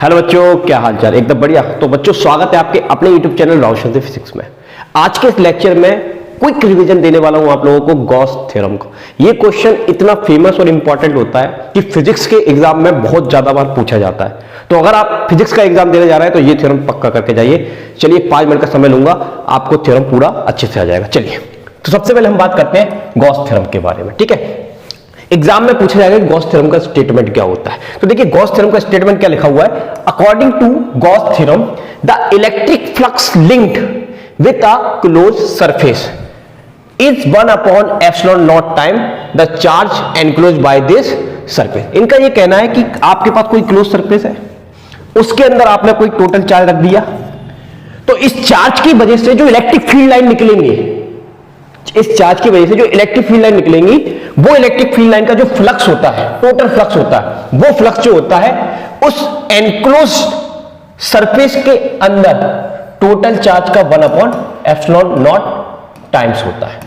Hello बच्चों, क्या हाल चाल? एकदम बढ़िया। तो बच्चों, स्वागत है आपके अपने यूट्यूब चैनल रोशन से फिजिक्स में। आज के इस लेक्चर में क्विक रिवीजन देने वाला हूं आप लोगों को गॉस थ्योरम का। ये क्वेश्चन इतना फेमस और इंपॉर्टेंट होता है कि फिजिक्स के एग्जाम में बहुत ज्यादा बार पूछा जाता है। तो अगर आप फिजिक्स का एग्जाम देने जा रहे हैं तो ये थ्योरम पक्का करके जाइए। चलिए 5 मिनट का समय लूंगा, आपको थ्योरम पूरा अच्छे से आ जाएगा। चलिए, तो सबसे पहले हम बात करते हैं गॉस थ्योरम के बारे में। ठीक है, एग्जाम में पूछा जाएगा गॉस थ्योरम का स्टेटमेंट क्या होता है। तो देखिए, गॉस थ्योरम का स्टेटमेंट क्या लिखा हुआ है। According to Gauss theorem, the electric flux linked with a close surface is 1/ε0 time the charge enclosed by this surface. इनका ये कहना है कि आपके पास कोई क्लोज सरफेस है, उसके अंदर आपने कोई टोटल चार्ज रख दिया, तो इस चार्ज की वजह से जो इलेक्ट्रिक फील्ड लाइन निकलेंगे, इस चार्ज की वजह से जो इलेक्ट्रिक फील्ड लाइन निकलेंगी, वो इलेक्ट्रिक फील्ड लाइन का जो फ्लक्स होता है, टोटल फ्लक्स होता है, वो फ्लक्स जो होता है उस एनक्लोज सरफेस के अंदर टोटल चार्ज का 1/ε0 टाइम्स होता है।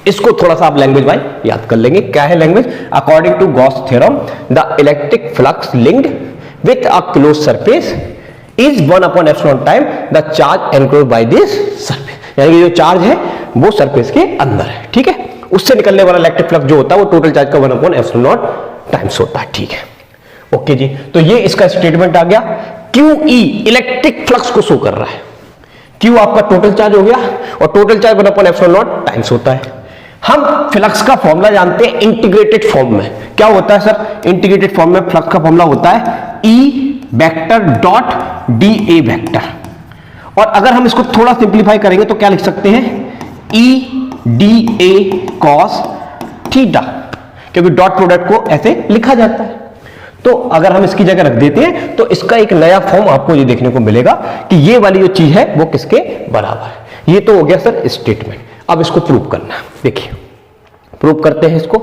इसको थोड़ा सा आप लैंग्वेज भाई याद कर लेंगे। क्या है language? According to Gauss theorem, the electric flux linked with a close surface is 1/ε time the charge enclosed by this surface. यानी कि जो चार्ज है वो सरफेस के अंदर है। ठीक है, उससे निकलने वाला इलेक्ट्रिक फ्लक्स जो होता है वो टोटल चार्ज का 1/ε0 टाइम्स होता है। ठीक है, ओके जी। तो ये इसका स्टेटमेंट आ गया। QE इलेक्ट्रिक फ्लक्स को शो कर रहा है। Q आपका टोटल चार्ज हो गया और टोटल चार्ज 1/ε0 टाइम्स होता है। हम फ्लक्स का फॉर्मूला जानते हैं इंटीग्रेटेड फॉर्म में। क्या होता है सर? इंटीग्रेटेड फॉर्म में फ्लक्स का फॉर्मूला होता है E vector dot dA vector. और अगर हम इसको थोड़ा सिंप्लीफाई करेंगे तो क्या लिख सकते हैं? E dA cos थीटा, क्योंकि डॉट प्रोडक्ट को ऐसे लिखा जाता है। तो अगर हम इसकी जगह रख देते हैं तो इसका एक नया फॉर्म आपको ये देखने को मिलेगा कि ये वाली जो चीज है वो किसके बराबर है। ये तो हो गया सर स्टेटमेंट। अब इसको प्रूव करना। देखिए, प्रूव करते हैं, इसको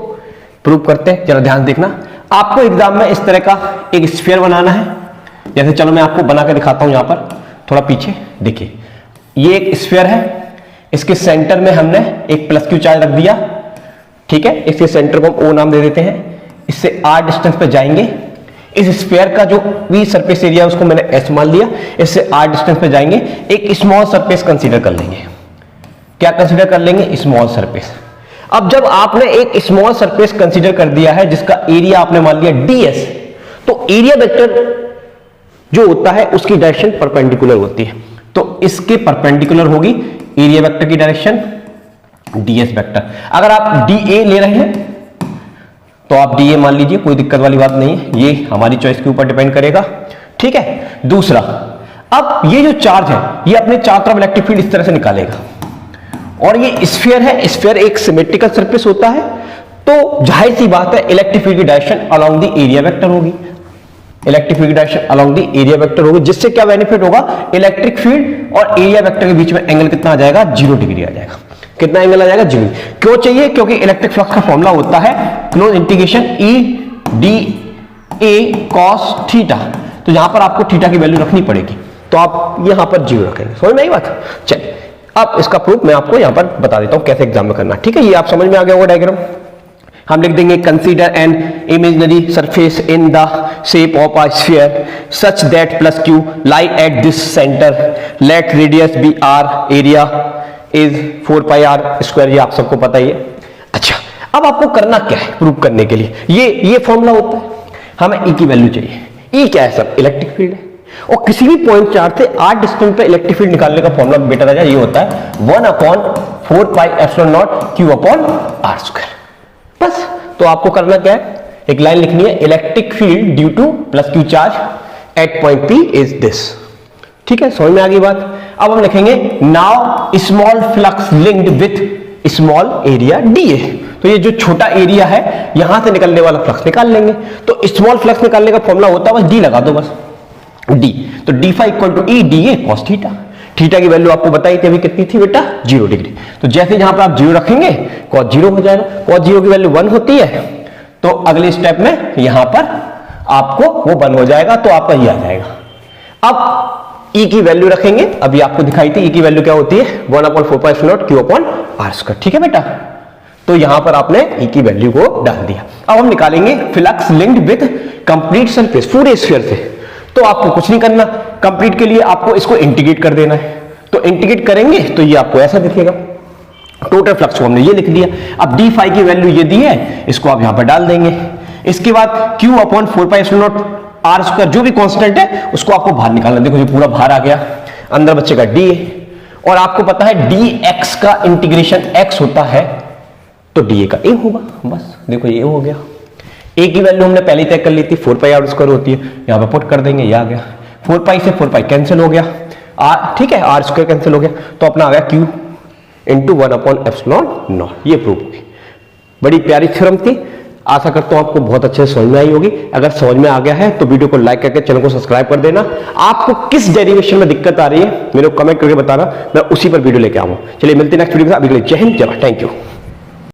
प्रूव करते हैं। जरा ध्यान देखना, आपको एग्जाम में इस तरह का एक स्फीयर बनाना है। जैसे चलो मैं आपको बना के दिखाता हूं। यहां पर थोड़ा पीछे देखिए, ये एक स्फीयर है, इसके सेंटर में हमने एक +Q चार्ज रख दिया। ठीक है, इसके सेंटर को हम O नाम दे देते हैं। इससे R डिस्टेंस पे जाएंगे। इस स्फीयर का जो V सरफेस एरिया उसको मैंने S मान लिया। इससे R डिस्टेंस पे जाएंगे, एक स्मॉल सरफेस कंसीडर कर लेंगे। क्या कंसीडर कर लेंगे? Small surface. अब जब आपने एक स्मॉल सरफेस कंसीडर कर दिया है जिसका एरिया आपने मान लिया DS, तो एरिया वेक्टर जो होता है उसकी डायरेक्शन परपेंडिकुलर होती है। तो इसके परपेंडिकुलर होगी एरिया वेक्टर की डायरेक्शन DS वेक्टर। अगर आप DA ले रहे हैं तो आप DA मान लीजिए, कोई दिक्कत वाली बात नहीं है। ये हमारी चॉइस के ऊपर डिपेंड करेगा। ठीक है, दूसरा, अब ये जो चार्ज है ये अपने चारों तरफ इलेक्ट्रिक फील्ड इस तरह से निकालेगा। और ये स्फीयर है, स्फीयर एक सिमेट्रिकल सरफेस होता है, तो जाहिर सी बात है इलेक्ट्रिक फील्ड की direction along the area vector होगी। इलेक्ट्रिक फील्ड की direction along the area vector होगी, जिससे क्या बेनिफिट होगा? इलेक्ट्रिक फील्ड और एरिया वेक्टर के बीच में एंगल कितना आ जाएगा? 0 डिग्री आ जाएगा। कितना एंगल आ जाएगा? 0। क्यों चाहिए? क्योंकि इलेक्ट्रिक फ्लक्स का फॉर्मूला होता है close integration E dA cos theta. तो यहां पर आपको थीटा की वैल्यू रखनी पड़ेगी, तो आप यहां पर 0 रखेंगे। समझ में आई बात? चलिए, अब इसका प्रूफ मैं आपको यहां पर बता देता हूं कैसे एग्जाम में करना। ठीक है, ये आप समझ में आ गया होगा डायग्राम। हम लिख देंगे consider an imaginary surface in the shape of a sphere such that +Q lie at this centre, let radius be R, area is 4πr²। ये आप सबको पता ही है। अच्छा, अब आपको करना क्या है प्रूव करने के लिए? ये फॉर्मूला होता है, हमें E की वैल्यू चाहिए। E क्या है सर? इलेक्ट्रिक फील्ड है। और किसी भी पॉइंट चार्ज से R डिस्टेंस पे इलेक्ट्रिक फील्ड निकालने का फॉर्मूला बेटा राजा ये होता है 1/4πε0 Q/r²। बस, तो आपको करना क्या है? एक लाइन लिखनी है, electric field due to +Q charge at point P is this. ठीक है, समझ में आ गई बात। अब हम लिखेंगे now small flux linked with small area dA। तो ये जो छोटा एरिया है यहां से निकलने वाला फ्लक्स निकाल लेंगे। तो स्मॉल फ्लक्स निकालने का फॉर्मूला होता है, बस D लगा दो, बस D। तो d∅ = E dA cos theta. Theta की वैल्यू आपको बताई थी अभी कितनी थी बेटा? 0 डिग्री। तो जैसे जहां पर आप 0 रखेंगे cos 0 हो जाएगा। cos 0 की वैल्यू 1 होती है, तो अगले स्टेप में यहां पर आपको वो 1 हो जाएगा, तो आपका ये आ जाएगा। अब E की वैल्यू रखेंगे, अभी आपको दिखाई थी E की वैल्यू क्या होती है? 1/4πε0 Q/r²। ठीक है बेटा, तो यहां पर आपने E की वैल्यू को डाल दिया। अब हम निकालेंगे flux linked with complete surface, पूरे स्फीयर से। तो आपको कुछ नहीं करना, कंप्लीट के लिए आपको इसको इंटीग्रेट कर देना है। तो इंटीग्रेट करेंगे तो ये आपको ऐसा दिखेगा, टोटल फ्लक्स को हमने ये लिख दिया। अब डी फाई की वैल्यू ये दी है, इसको आप यहां पर डाल देंगे। इसके बाद Q अपॉन 4πε0 आर स्क्वायर, जो भी कांस्टेंट है उसको आपको बाहर निकालना। देखो ये पूरा बाहर आ गया, अंदर बचेगा d, और आपको पता है dx का इंटीग्रेशन x होता है, तो dA का a होगा। बस देखो ये हो गया। a की वैल्यू हमने पहले तय कर ली थी, 4πr² होती है, यहां पर पुट कर देंगे, ये आ गया। 4π से 4π कैंसिल हो गया, r ठीक है, r² कैंसिल हो गया, तो अपना आ गया Q इंटू 1/ε0। ये प्रूव होगी। बड़ी प्यारी थ्योरम थी, आशा करता हूं आपको बहुत अच्छे से समझ में आई होगी। अगर समझ में आ गया है तो वीडियो को लाइक करके चैनल को सब्सक्राइब कर देना। आपको किस डेरिवेशन में दिक्कत आ रही है मेरे को कमेंट करके बताना, मैं उसी पर वीडियो लेके आऊंगा। चलिए मिलते हैं नेक्स्ट वीडियो में, अभी के लिए जय हिंद, जय भारत, थैंक यू।